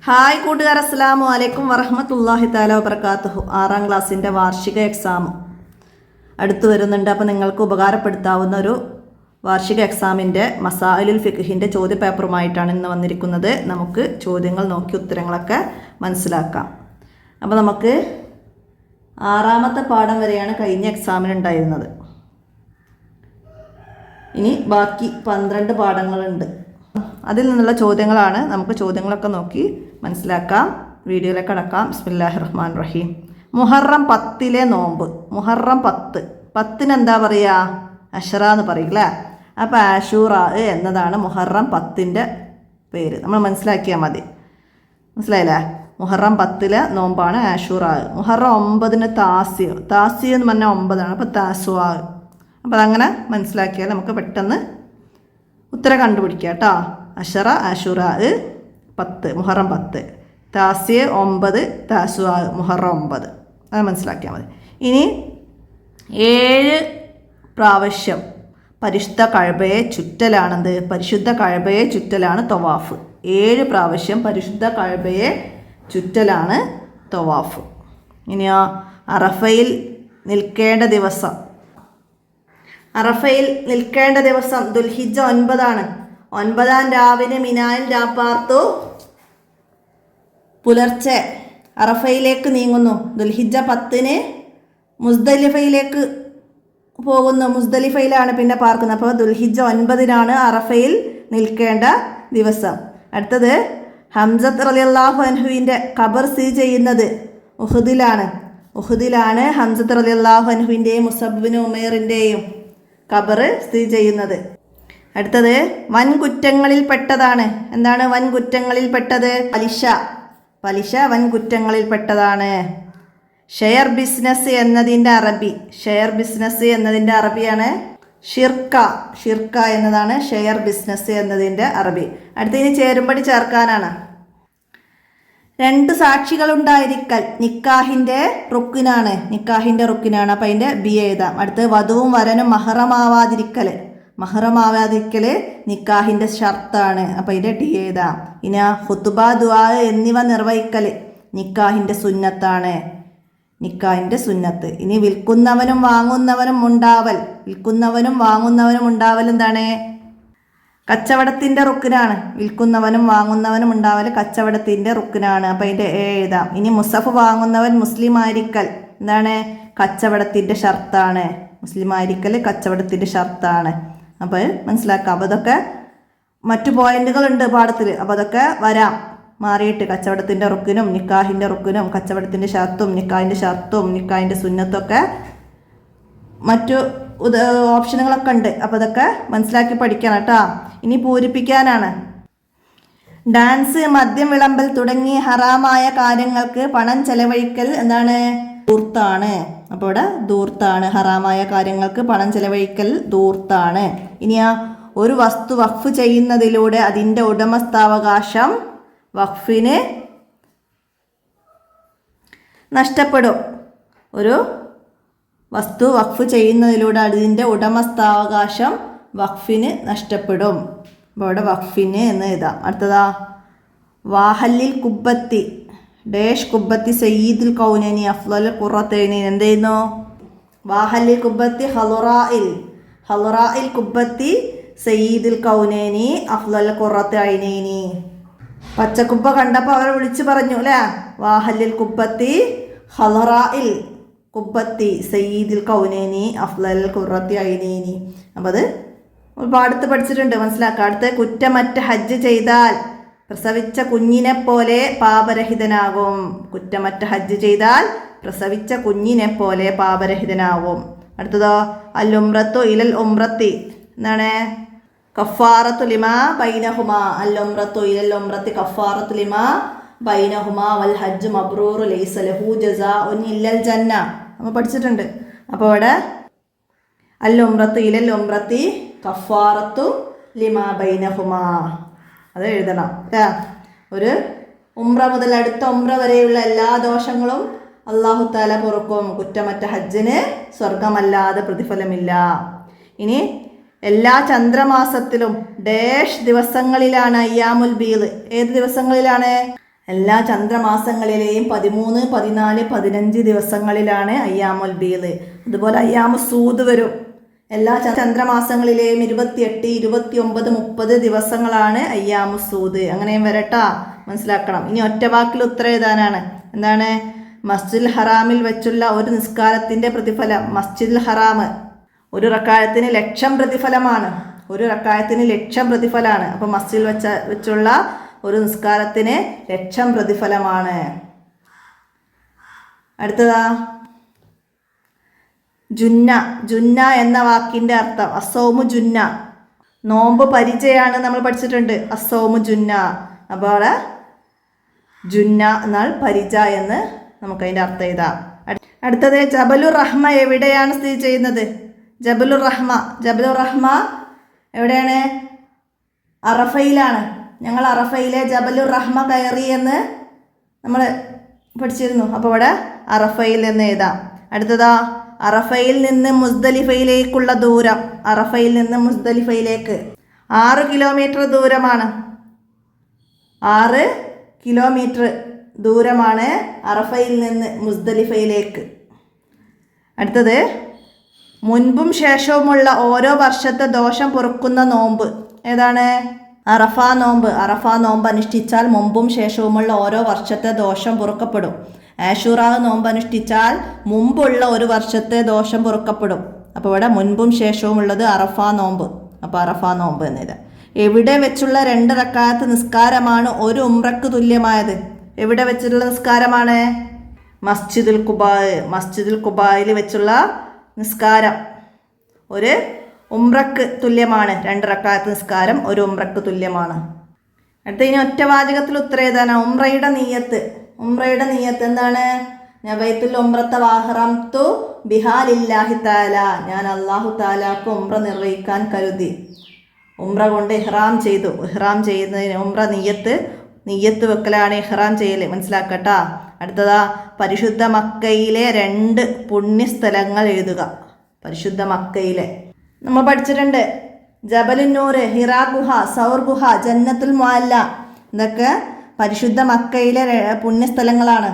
Hi കൂട്ടുകാർ, അസ്സലാമു അലൈക്കും വറഹ്മത്തുള്ളാഹി തആല വബറകാതുഹു. 6ാം ക്ലാസ്സിൻ്റെ വാർഷിക എക്സാം അടുത്തു വരുന്നുണ്ട്. അപ്പോൾ നിങ്ങൾക്ക് ഉപകാരപ്പെടുത്താവുന്ന ഒരു വാർഷിക എക്സാമിൻ്റെ മസായിലുൽ ഫിഖ്ഹിൻ്റെ ചോദ്യപേപ്പറുമായിട്ടാണ് ഇന്ന് വന്നിരിക്കുന്നത്. നമുക്ക് ചോദ്യങ്ങൾ നോക്കി ഉത്തരങ്ങളൊക്കെ മനസ്സിലാക്കാം. അപ്പോൾ നമുക്ക് 6ാമത്തെ പാഠം വരെയാണ് കഴിഞ്ഞ എക്സാമിനുണ്ടായിരുന്നത്. ഇനി ബാക്കി 12 പാഠങ്ങളുണ്ട്. അതിൽ നിന്നുള്ള ചോദ്യങ്ങളാണ്. നമുക്ക് ചോദ്യങ്ങളൊക്കെ നോക്കി മനസ്സിലാക്കാം. വീഡിയോയിലേക്ക് കടക്കാം. ബിസ്മില്ലാഹിർ റഹ്മാനിർ റഹീം. മുഹറം 10-ലെ നോമ്പ്. മുഹറം 10 എന്താ പറയുക? അഷറ എന്ന് പറയും അല്ലേ? അപ്പോൾ ആഷൂറ എന്നതാണ് മുഹറം 10-ന്റെ പേര്. നമ്മൾ മനസ്സിലാക്കിയാൽ മതി. മനസ്സിലായില്ലേ? മുഹറം 10-ലെ നോമ്പാണ് ആഷൂറ. മുഹറം 9-ന് താസി എന്ന് പറഞ്ഞാൽ 9 അപ്പോൾ താസുആ. അപ്പോൾ അതങ്ങനെ മനസ്സിലാക്കിയാൽ നമുക്ക് പെട്ടെന്ന് ഉത്തരം കണ്ടുപിടിക്കുക കേട്ടോ. അഷറ ആഷുറ 10, മുഹറം 10, താസിയ 9, താസുആ മുഹറം 9. അത് മനസ്സിലാക്കിയാൽ മതി. ഇനി 7 പ്രാവശ്യം പരിശുദ്ധ കഅബയെ ചുറ്റലാണെന്ത്? പരിശുദ്ധ കഅബയെ ചുറ്റലാണ് തവാഫ്. 7 പ്രാവശ്യം പരിശുദ്ധ കഅബയെ ചുറ്റലാണ് തവാഫ്. ഇനിയോ അറഫയിൽ നിൽക്കേണ്ട ദിവസം. അറഫയിൽ നിൽക്കേണ്ട ദിവസം ദുൽഹിജ്ജ 9 9-ാം രാവിലെ മിനായിൽ രാപ്പാർത്തു പുലർച്ചെ അറഫയിലേക്ക് നീങ്ങുന്നു. ദുൽഹിജ്ജ 10-ന് മുസ്ദലിഫയിലേക്ക് പോകുന്നു. മുസ്ദലിഫയിലാണ് പിന്നെ പാർക്കുന്നത്. അപ്പോൾ ദുൽഹിജ്ജ 9-നാണ് അറഫയിൽ നിൽക്കേണ്ട ദിവസം. അടുത്തത് ഹംസത്ത് റളിയല്ലാഹു അൻഹുവിൻ്റെ ഖബർ സ്ഥിതി ചെയ്യുന്നത് ഉഹുദിലാണ് ഹംസത്ത് റളിയല്ലാഹു അൻഹുവിൻ്റെയും മുസഅബ് ഇബ്നു ഉമൈറിൻ്റെയും ഖബർ സ്ഥിതി ചെയ്യുന്നത്. അടുത്തത് വൻകുറ്റങ്ങളിൽ പെട്ടതാണ്. എന്താണ് വൻകുറ്റങ്ങളിൽ പെട്ടത്? പലിശ വൻകുറ്റങ്ങളിൽ പെട്ടതാണ്. ഷെയർ ബിസിനസ് എന്നതിൻ്റെ അറബിയാണ് ഷിർക്ക എന്നതാണ് ഷെയർ ബിസിനസ് എന്നതിൻ്റെ അറബി. അടുത്തതിന് ചേരുംപടി ചേർക്കാനാണ്. 2 സാക്ഷികളുണ്ടായിരിക്കൽ നിക്കാഹിൻ്റെ റുക്കിനാണ്. അപ്പം അതിൻ്റെ ബി എഴുതാം. അടുത്ത് വധുവും വരനും മഹറമാവാതിരിക്കൽ നിക്കാഹിൻ്റെ ഷർത്താണ്. അപ്പം അതിൻ്റെ ഡി എഴുതാം. ഇനി ഖുതുബ ദുആ എന്നിവ നിർവഹിക്കൽ നിക്കാഹിൻ്റെ സുന്നത്താണ്. ഇനി വിൽക്കുന്നവനും വാങ്ങുന്നവനും ഉണ്ടാവൽ എന്താണ്? കച്ചവടത്തിൻ്റെ റുക്കിനാണ്. വിൽക്കുന്നവനും വാങ്ങുന്നവനും ഉണ്ടാവൽ കച്ചവടത്തിൻ്റെ റുക്കിനാണ്. അപ്പം അതിൻ്റെ എഴുതാം. ഇനി മുസഫ് വാങ്ങുന്നവൻ മുസ്ലിം ആയിരിക്കൽ എന്താണ്? കച്ചവടത്തിൻ്റെ ഷർത്താണ്. കച്ചവടത്തിൻ്റെ ഷർത്താണ്. അപ്പോൾ മനസ്സിലാക്കാം. അപ്പോൾ അതൊക്കെ മറ്റു പോയിന്റുകളുണ്ട് പാഠത്തിൽ. അപ്പോൾ അതൊക്കെ വരാം മാറിയിട്ട്. കച്ചവടത്തിൻ്റെ റുക്കിനും നിക്കാഹിൻ്റെ റുക്കിനും കച്ചവടത്തിൻ്റെ ഷർത്തും നിക്കാഹിൻ്റെ സുന്നത്തൊക്കെ മറ്റു ഓപ്ഷനുകളൊക്കെ ഉണ്ട്. അപ്പോൾ അതൊക്കെ മനസ്സിലാക്കി പഠിക്കണം കേട്ടോ. ഇനി പൂരിപ്പിക്കാനാണ്. ഡാൻസ്, മദ്യം വിളമ്പൽ തുടങ്ങിയ ഹറാമായ കാര്യങ്ങൾക്ക് പണം ചെലവഴിക്കൽ എന്താണ്? ധൂർത്താണ്. അപ്പോൾ ഇവിടെ ധൂർത്താണ്. ഹറാമായ കാര്യങ്ങൾക്ക് പണം ചെലവഴിക്കൽ ധൂർത്താണ്. ഇനിയാ ഒരു വസ്തു വഖഫ് ചെയ്യുന്നതിലൂടെ അതിൻ്റെ ഉടമസ്ഥാവകാശം വഖഫിന് നഷ്ടപ്പെടും. ഒരു വസ്തു വഖഫ് ചെയ്യുന്നതിലൂടെ അതിൻ്റെ ഉടമസ്ഥാവകാശം വഖഫിന് നഷ്ടപ്പെടും. അപ്പോൾ ഇവിടെ വഖഫിന് എന്ന് എഴുതാം. അടുത്തതാ വാഹല്ലിൽ കുബ്ബത്തി ഡേഷ് കുബ്ബത്തി സയ്യിദുൽ കൗനൈനി അഫ്ളൽ ഖുറത്തൈനി. എന്ത് ചെയ്യുന്നു? വാഹല്ലിൽ കുബ്ബത്തി ഹലുറായിൽ കുബ്ബത്തി സയ്യിദുൽ കൗനൈനി അഫ്ളൽ ഖുറത്തൈനി. പച്ചക്കുബ്ബ കണ്ടപ്പോൾ അവർ വിളിച്ചു പറഞ്ഞു അല്ലേ? വാഹല്ലിൽ കുബ്ബത്തി ഹലുറായിൽ കുബ്ബത്തി സയ്യിദുൽ കൗനൈനി അഫ്ളൽ ഖുറത്തൈനി. അപ്പോൾ അത് പാടത്ത് പഠിച്ചിട്ടുണ്ട്, മനസ്സിലാക്കാം. അടുത്ത് കുറ്റമറ്റ ഹജ്ജ് ചെയ്താൽ പ്രസവിച്ച കുഞ്ഞിനെ പോലെ പാപരഹിതനാകും. അടുത്തതോ അൽ-ഉംറത്തു ഇലൽ ഉംറത്തി എന്താണ്? കഫാറത്തു ലിമാ ബൈനഹുമാ. അൽ-ഉംറത്തു ഇലൽ ഉംറത്തി കഫാറത്തു ലിമാ ബൈനഹുമാ വൽ ഹജ്ജ് മബ്റൂറു ലൈസ ലഹു ജസാഉൻ ഇല്ലൽ ജന്ന. നമ്മൾ പഠിച്ചിട്ടുണ്ട്. അപ്പോൾ ഇവിടെ അൽ-ഉംറത്തു ഇലൽ ഉംറത്തി കഫാറത്തു ലിമാ ബൈനഹുമാ അത് എഴുതണം. ഒരു ഉംറ മുതൽ അടുത്ത ഉംറ വരെയുള്ള എല്ലാ ദോഷങ്ങളും അല്ലാഹു തആല പൊറുക്കും. കുറ്റമറ്റ ഹജ്ജിന് സ്വർഗമല്ലാതെ പ്രതിഫലമില്ല. ഇനി എല്ലാ ചന്ദ്രമാസത്തിലും ഡേഷ് ദിവസങ്ങളിലാണ് അയ്യാമുൽ ബീദ്. ഏത് ദിവസങ്ങളിലാണ്? എല്ലാ ചന്ദ്രമാസങ്ങളിലെയും 13, 14, 15 ദിവസങ്ങളിലാണ് അയ്യാമുൽ ബീദ്. അതുപോലെ അയ്യാമു സൂദ് വരും. എല്ലാ ചന്ദ്രമാസങ്ങളിലെയും 28, 29, 30 ദിവസങ്ങളാണ് അയ്യാമു സൂദ്. അങ്ങനെയും വരട്ടാ, മനസ്സിലാക്കണം. ഇനി ഒറ്റ വാക്കിൽ ഉത്തരം എഴുതാനാണ്. എന്താണ്? മസ്ജിദുൽ ഹറാമിൽ വെച്ചുള്ള ഒരു നിസ്കാരത്തിൻ്റെ പ്രതിഫലം. മസ്ജിദുൽ ഹറാം ഒരു റക്അത്തിന് 1,00,000 പ്രതിഫലമാണ്. ഒരു റക്അത്തിന് 1,00,000 പ്രതിഫലമാണ്. അപ്പോൾ മസ്ജിദിൽ വെച്ചുള്ള ഒരു നിസ്കാരത്തിന് 1,00,000 പ്രതിഫലമാണ്. അടുത്തതാ ജുന്ന. ജുന്ന എന്ന വാക്കിൻ്റെ അർത്ഥം അസൗമു ജുന്ന, നോമ്പ് പരിചയാണ് നമ്മൾ പഠിച്ചിട്ടുണ്ട്. അസൗമു ജുന്ന. അപ്പോൾ അവിടെ ജുന്ന എന്നാൽ പരിച എന്ന് നമുക്കതിൻ്റെ അർത്ഥം എഴുതാം. അടുത്തത് ജബലുർ റഹ്മ എവിടെയാണ് സ്ഥിതി ചെയ്യുന്നത്? ജബലുർ റഹ്മ. ജബലുർ റഹ്മ എവിടെയാണ്? അറഫയിലാണ്. ഞങ്ങൾ അറഫയിലെ ജബലുർ റഹ്മ കയറി എന്ന് നമ്മൾ പഠിച്ചിരുന്നു. അപ്പോൾ ഇവിടെ അറഫയിൽ എന്ന് എഴുതാം. അടുത്തതാ അറഫയിൽ നിന്ന് മുസ്ദലിഫയിലേക്കുള്ള ദൂരം. അറഫയിൽ നിന്ന് മുസ്ദലിഫയിലേക്ക് 6 കിലോമീറ്റർ ദൂരമാണ്. 6 കിലോമീറ്റർ ദൂരമാണ് അറഫയിൽ നിന്ന് മുസ്ദലിഫയിലേക്ക്. അടുത്തത് മുൻപും ശേഷവുമുള്ള ഓരോ വർഷത്തെ ദോഷം പൊറുക്കുന്ന നോമ്പ് ഏതാണ്? അറഫ നോമ്പ്. അറഫ നോമ്പ് അനുഷ്ഠിച്ചാൽ മുമ്പും ശേഷവുമുള്ള ഓരോ വർഷത്തെ ദോഷം പൊറുക്കപ്പെടും. ആഷൂറാ നോമ്പ് അനുഷ്ഠിച്ചാൽ മുമ്പുള്ള ഒരു വർഷത്തെ ദോഷം പൊറുക്കപ്പെടും. അപ്പോൾ ഇവിടെ മുൻപും ശേഷവുമുള്ളത് അറഫ നോമ്പ്. അപ്പോൾ അറഫ നോമ്പ് എന്നില്ല. എവിടെ വെച്ചുള്ള 2 റക്അത്ത് നിസ്കാരമാണ് ഒരു ഉംറക്ക് തുല്യമായത്? എവിടെ വെച്ചുള്ള നിസ്കാരമാണ്? മസ്ജിദുൽ ഖുബാ. മസ്ജിദുൽ ഖുബായിൽ വെച്ചുള്ള നിസ്കാരം ഒരു ഉംറക്ക് തുല്യമാണ്. 2 റക്അത്ത് നിസ്കാരം ഒരു ഉംറക്ക് തുല്യമാണ്. അടുത്ത ഇനി ഒറ്റ വാചകത്തിൽ ഉത്തരം എഴുതാനാണ്. ഉംറയുടെ നിയ്യത്ത്. ഉംറയുടെ നിയ്യത്ത് എന്താണ്? നബൈത്തുൽ ഉംറത്ത വഹറംതു ബിഹാലില്ലാഹി തആല. ഞാൻ അല്ലാഹു തആലാക്ക് ഉംറ നിർവഹിക്കാൻ കരുതി. ഉംറ കൊണ്ട് ഇഹ്റാം ചെയ്തു. ഇഹ്റാം ചെയ്യുന്നതിന് ഉംറ നിയ്യത്ത് വെക്കലാണ് ഇഹ്റാം ചെയ്യൽ. മനസ്സിലാക്കട്ടാ. അടുത്തതാ പരിശുദ്ധ മക്കയിലെ 2 പുണ്യസ്ഥലങ്ങൾ എഴുതുക. പരിശുദ്ധ മക്കയിലെ നമ്മൾ പഠിച്ചിട്ടുണ്ട്. ജബലുന്നൂർ, ഹിറാ ഗുഹ, സൗർ ഗുഹ, ജന്നത്തുൽ മുഅല്ല. ഇതൊക്കെ പരിശുദ്ധ മക്കയിലെ പുണ്യസ്ഥലങ്ങളാണ്.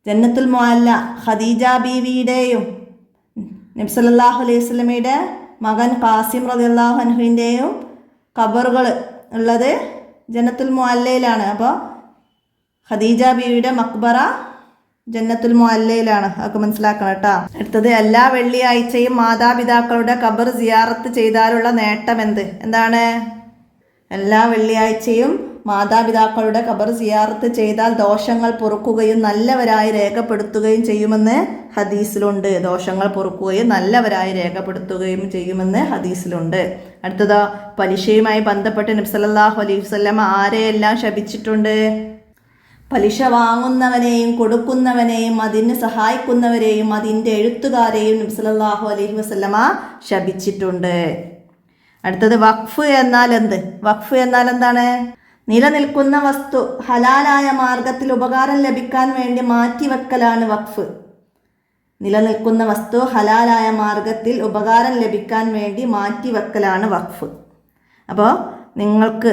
ജന്നത്തുൽ മുഅല്ല ഖദീജ ബീവിയുടെയും നബി സല്ലല്ലാഹു അലൈഹി വസല്ലമയുടെ മകൻ ഖാസിം റളിയല്ലാഹു അൻഹുവിൻ്റെയും ഖബറുകൾ ഉള്ളത് ജന്നത്തുൽ മുഅല്ലയിലാണ്. അപ്പോൾ ഖദീജ ബീവിയുടെ മക്ബറ ജന്നത്തുൽ മുഅല്ലയിലാണ്. അതൊക്കെ മനസ്സിലാക്കണം കേട്ടോ. അടുത്തത് എല്ലാ വെള്ളിയാഴ്ചയും മാതാപിതാക്കളുടെ ഖബർ സിയാറത്ത് ചെയ്താലുള്ള നേട്ടം എന്താണ്? എല്ലാ വെള്ളിയാഴ്ചയും മാതാപിതാക്കളുടെ ഖബർ സിയാറത്ത് ചെയ്താൽ ദോഷങ്ങൾ പൊറുക്കുകയും നല്ലവരായി രേഖപ്പെടുത്തുകയും ചെയ്യുമെന്ന് ഹദീസിലുണ്ട്. ദോഷങ്ങൾ പൊറുക്കുകയും നല്ലവരായി രേഖപ്പെടുത്തുകയും ചെയ്യുമെന്ന് ഹദീസിലുണ്ട്. അടുത്തതോ പലിശയുമായി ബന്ധപ്പെട്ട് നബി സല്ലല്ലാഹു അലൈഹി വസല്ലം ആരെയെല്ലാം ശപിച്ചിട്ടുണ്ട്? പലിശ വാങ്ങുന്നവനെയും കൊടുക്കുന്നവനെയും അതിന് സഹായിക്കുന്നവരെയും അതിൻ്റെ എഴുത്തുകാരെയും നബി സല്ലല്ലാഹു അലൈഹി വസല്ലമ ശപിച്ചിട്ടുണ്ട്. അടുത്തത് വഖഫ് എന്നാൽ എന്ത്? വഖഫ് എന്നാൽ എന്താണ്? നിലനിൽക്കുന്ന വസ്തു ഹലാലായ മാർഗത്തിൽ ഉപകാരം ലഭിക്കാൻ വേണ്ടി മാറ്റിവെക്കലാണ് വഖഫ്. നിലനിൽക്കുന്ന വസ്തു ഹലാലായ മാർഗത്തിൽ ഉപകാരം ലഭിക്കാൻ വേണ്ടി മാറ്റിവെക്കലാണ് വഖഫ്. അപ്പോൾ നിങ്ങൾക്ക്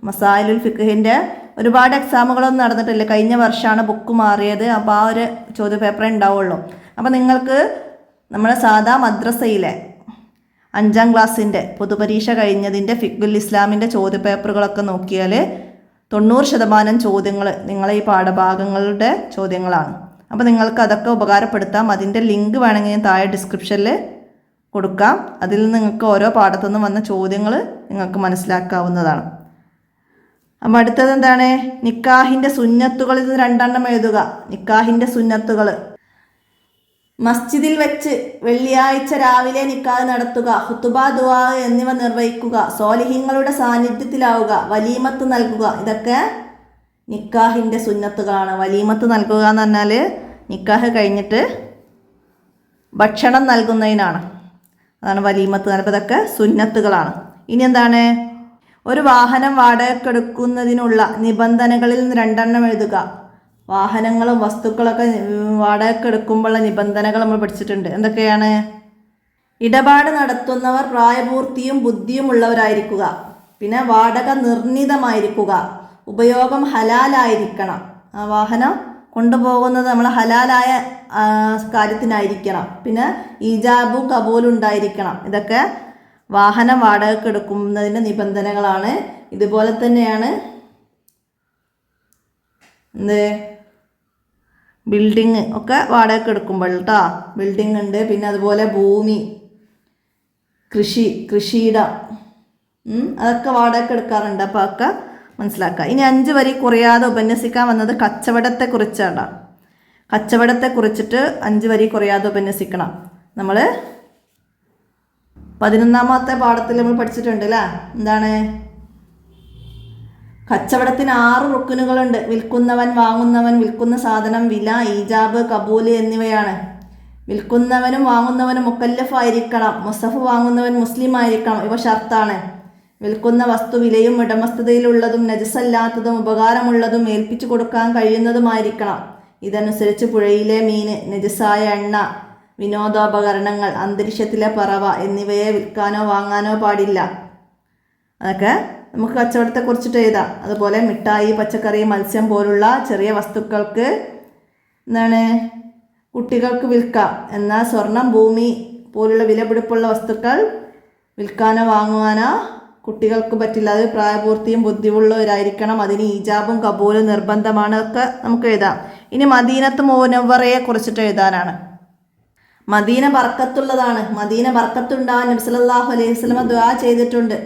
മസായിലുൽ ഫിഖ്ഹിൻ്റെ ഒരുപാട് എക്സാമുകളൊന്നും നടന്നിട്ടില്ല. കഴിഞ്ഞ വർഷമാണ് ബുക്ക് മാറിയത്. അപ്പോൾ ആ ഒരു ചോദ്യപേപ്പറേ ഉണ്ടാവുള്ളൂ. അപ്പോൾ നിങ്ങൾക്ക് നമ്മുടെ സാധാ മദ്രസയിലെ 5ാം ക്ലാസ്സിൻ്റെ പൊതുപരീക്ഷ കഴിഞ്ഞതിൻ്റെ ഫിഖ്ഹുൽ ഇസ്ലാമിൻ്റെ ചോദ്യപേപ്പറുകളൊക്കെ നോക്കിയാൽ 90% ചോദ്യങ്ങൾ നിങ്ങളെ ഈ പാഠഭാഗങ്ങളുടെ ചോദ്യങ്ങളാണ്. അപ്പോൾ നിങ്ങൾക്ക് അതൊക്കെ ഉപകാരപ്പെടുത്താം. അതിൻ്റെ ലിങ്ക് വേണമെങ്കിൽ ഞാൻ താഴെ ഡിസ്ക്രിപ്ഷനിൽ കൊടുക്കാം. അതിൽ നിന്ന് നിങ്ങൾക്ക് ഓരോ പാഠത്തു നിന്നും വന്ന ചോദ്യങ്ങൾ നിങ്ങൾക്ക് മനസ്സിലാക്കാവുന്നതാണ്. അപ്പോൾ അടുത്തത് എന്താണ്? നിക്കാഹിൻ്റെ സുന്നത്തുകളിൽ നിന്ന് 2 എഴുതുക. നിക്കാഹിൻ്റെ സുന്നത്തുകൾ: മസ്ജിദിൽ വെച്ച് വെള്ളിയാഴ്ച രാവിലെ നിക്കാഹ് നടത്തുക, ഖുതുബ, ദുആ എന്നിവ നിർവഹിക്കുക, സ്വാലിഹീങ്ങളുടെ സാന്നിധ്യത്തിലാവുക, വലീമത്ത് നൽകുക. ഇതൊക്കെ നിക്കാഹിൻ്റെ സുന്നത്തുകളാണ്. വലീമത്ത് നൽകുക എന്ന് പറഞ്ഞാൽ നിക്കാഹ് കഴിഞ്ഞിട്ട് ഭക്ഷണം നൽകുന്നതിനാണ്. അതാണ് വലീമത്ത്. അപ്പോൾ ഇതൊക്കെ സുന്നത്തുകളാണ്. ഇനി എന്താണ്? ഒരു വാഹനം വാടകയ്ക്കെടുക്കുന്നതിനുള്ള നിബന്ധനകളിൽ നിന്ന് 2 എഴുതുക. വാഹനങ്ങളും വസ്തുക്കളൊക്കെ വാടകയ്ക്കെടുക്കുമ്പോഴുള്ള നിബന്ധനകൾ നമ്മൾ പഠിച്ചിട്ടുണ്ട്. എന്തൊക്കെയാണ്? ഇടപാട് നടത്തുന്നവർ പ്രായപൂർത്തിയും ബുദ്ധിയും ഉള്ളവരായിരിക്കുക. പിന്നെ വാടക നിർണിതമായിരിക്കുക. ഉപയോഗം ഹലാലായിരിക്കണം. ആ വാഹനം കൊണ്ടുപോകുന്നത് നമ്മൾ ഹലാലായ കാര്യത്തിനായിരിക്കണം. പിന്നെ ഈജാബും കബൂലും ഉണ്ടായിരിക്കണം. ഇതൊക്കെ വാഹനം വാടകയ്ക്ക് എടുക്കുന്നതിൻ്റെ നിബന്ധനകളാണ്. ഇതുപോലെ തന്നെയാണ് ബിൽഡിങ് ഒക്കെ വാടകയ്ക്ക് എടുക്കുമ്പോൾ കേട്ടോ. ബിൽഡിംഗ് ഉണ്ട്, പിന്നെ അതുപോലെ ഭൂമി, കൃഷിയിടം, അതൊക്കെ വാടകയ്ക്ക് എടുക്കാറുണ്ട്. അപ്പോൾ അതൊക്കെ മനസ്സിലാക്കുക. ഇനി 5 വരി കുറയാതെ ഉപന്യസിക്കാൻ വന്നത് കച്ചവടത്തെക്കുറിച്ചാണ്. കച്ചവടത്തെക്കുറിച്ചിട്ട് 5 വരി കുറയാതെ ഉപന്യസിക്കണം. നമ്മൾ 11ാമത്തെ പാഠത്തിൽ നമ്മൾ പഠിച്ചിട്ടുണ്ട് അല്ലേ. എന്താണ്? കച്ചവടത്തിന് 6 റുക്കുനുകളുണ്ട്. വിൽക്കുന്നവൻ, വാങ്ങുന്നവൻ, വിൽക്കുന്ന സാധനം, വില, ഈജാബ്, കബൂല് എന്നിവയാണ്. വിൽക്കുന്നവനും വാങ്ങുന്നവനും മുക്കല്ലഫായിരിക്കണം. മുസഫ് വാങ്ങുന്നവൻ മുസ്ലിം ആയിരിക്കണം. ഇവ ഷർത്താണ്. വിൽക്കുന്ന വസ്തു വിലയും ഉടമസ്ഥതയിലുള്ളതും നജസല്ലാത്തതും ഉപകാരമുള്ളതും ഏൽപ്പിച്ചു കൊടുക്കാൻ കഴിയുന്നതുമായിരിക്കണം. ഇതനുസരിച്ച് പുഴയിലെ മീന്, നജസായ എണ്ണ, വിനോദോപകരണങ്ങൾ, അന്തരീക്ഷത്തിലെ പറവ എന്നിവയെ വിൽക്കാനോ വാങ്ങാനോ പാടില്ല. അതൊക്കെ നമുക്ക് കച്ചവടത്തെക്കുറിച്ചിട്ട് എഴുതാം. അതുപോലെ മിഠായി, പച്ചക്കറി, മത്സ്യം പോലുള്ള ചെറിയ വസ്തുക്കൾക്ക് കുട്ടികൾക്ക് വിൽക്കാം. എന്നാൽ സ്വർണം, ഭൂമി പോലുള്ള വിലപിടിപ്പുള്ള വസ്തുക്കൾ വിൽക്കാനോ വാങ്ങുവാനോ കുട്ടികൾക്ക് പറ്റില്ല. അത് പ്രായപൂർത്തിയും ബുദ്ധിയുള്ളവരായിരിക്കണം. അതിന് ഈജാബും കബൂലും നിർബന്ധമാണ്. ഒക്കെ നമുക്ക് എഴുതാം. ഇനി മദീനത്ത് മുനവ്വറയെ കുറിച്ചിട്ട് എഴുതാനാണ്. മദീന ബർക്കത്തുള്ളതാണ്. മദീന ബർക്കത്തുണ്ടാവാൻ നബി സല്ലല്ലാഹു അലൈഹി വസല്ലമ ദുആ ചെയ്തിട്ടുണ്ട്.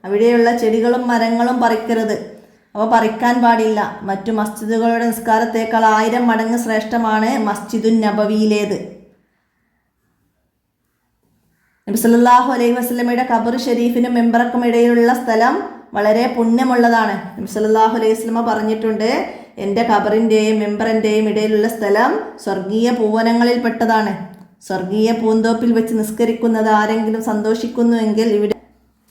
അവിടെയുള്ള ചെടികളും മരങ്ങളും പറിക്കരുത്. അവ പറിക്കാൻ പാടില്ല. മറ്റു മസ്ജിദുകളുടെ നിസ്കാരത്തേക്കാൾ 1000 മടങ്ങ് ശ്രേഷ്ഠമാണ് മസ്ജിദുൻ നബവിയിലേത്. നബി സല്ലല്ലാഹു അലൈഹി വസല്ലമയുടെ ഖബർ ഷരീഫിനും മെമ്പറക്കും ഇടയിലുള്ള സ്ഥലം വളരെ പുണ്യമുള്ളതാണ്. നബി സല്ലല്ലാഹു അലൈഹി വസല്ലമ പറഞ്ഞിട്ടുണ്ട്, എൻ്റെ ഖബറിൻ്റെയും മെമ്പറിൻ്റെയും ഇടയിലുള്ള സ്ഥലം സ്വർഗീയ പൂവനങ്ങളിൽപ്പെട്ടതാണ്. സ്വർഗീയ പൂന്തോപ്പിൽ വെച്ച് നിസ്കരിക്കുന്നത് ആരെങ്കിലും സന്തോഷിക്കുന്നുവെങ്കിൽ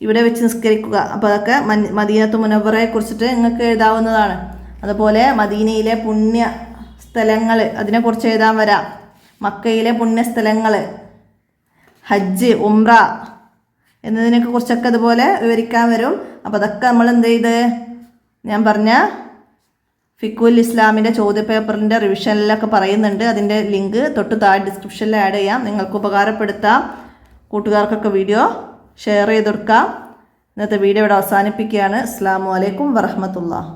ഇവിടെ വെച്ച് നിസ്കരിക്കുക. അപ്പോൾ അതൊക്കെ മദീനത്ത് മുനവ്വറയെ കുറിച്ചിട്ട് നിങ്ങൾക്ക് എഴുതാവുന്നതാണ്. അതുപോലെ മദീനയിലെ പുണ്യ സ്ഥലങ്ങൾ, അതിനെക്കുറിച്ച് എഴുതാൻ വരാം. മക്കയിലെ പുണ്യസ്ഥലങ്ങൾ, ഹജ്ജ്, ഉംറ എന്നതിനൊക്കെ കുറിച്ചൊക്കെ അതുപോലെ വിവരിക്കാൻ വരും. അപ്പോൾ അതൊക്കെ നമ്മൾ എന്ത് ചെയ്ത് ഞാൻ പറഞ്ഞ ഫിഖുൽ ഇസ്ലാമിൻ്റെ ചോദ്യപേപ്പറിൻ്റെ റിവിഷനിലൊക്കെ പറയുന്നുണ്ട്. അതിൻ്റെ ലിങ്ക് തൊട്ട് താഴെ ഡിസ്ക്രിപ്ഷനിൽ ആഡ് ചെയ്യാം. നിങ്ങൾക്ക് ഉപകാരപ്പെടുത്താം. കൂട്ടുകാർക്കൊക്കെ വീഡിയോ ഷെയർ ചെയ്ത് കൊടുക്കാം. ഇന്നത്തെ വീഡിയോ ഇവിടെ അവസാനിപ്പിക്കുകയാണ്. അസ്സലാമു അലൈക്കും വറഹ്മത്തുള്ളാഹി.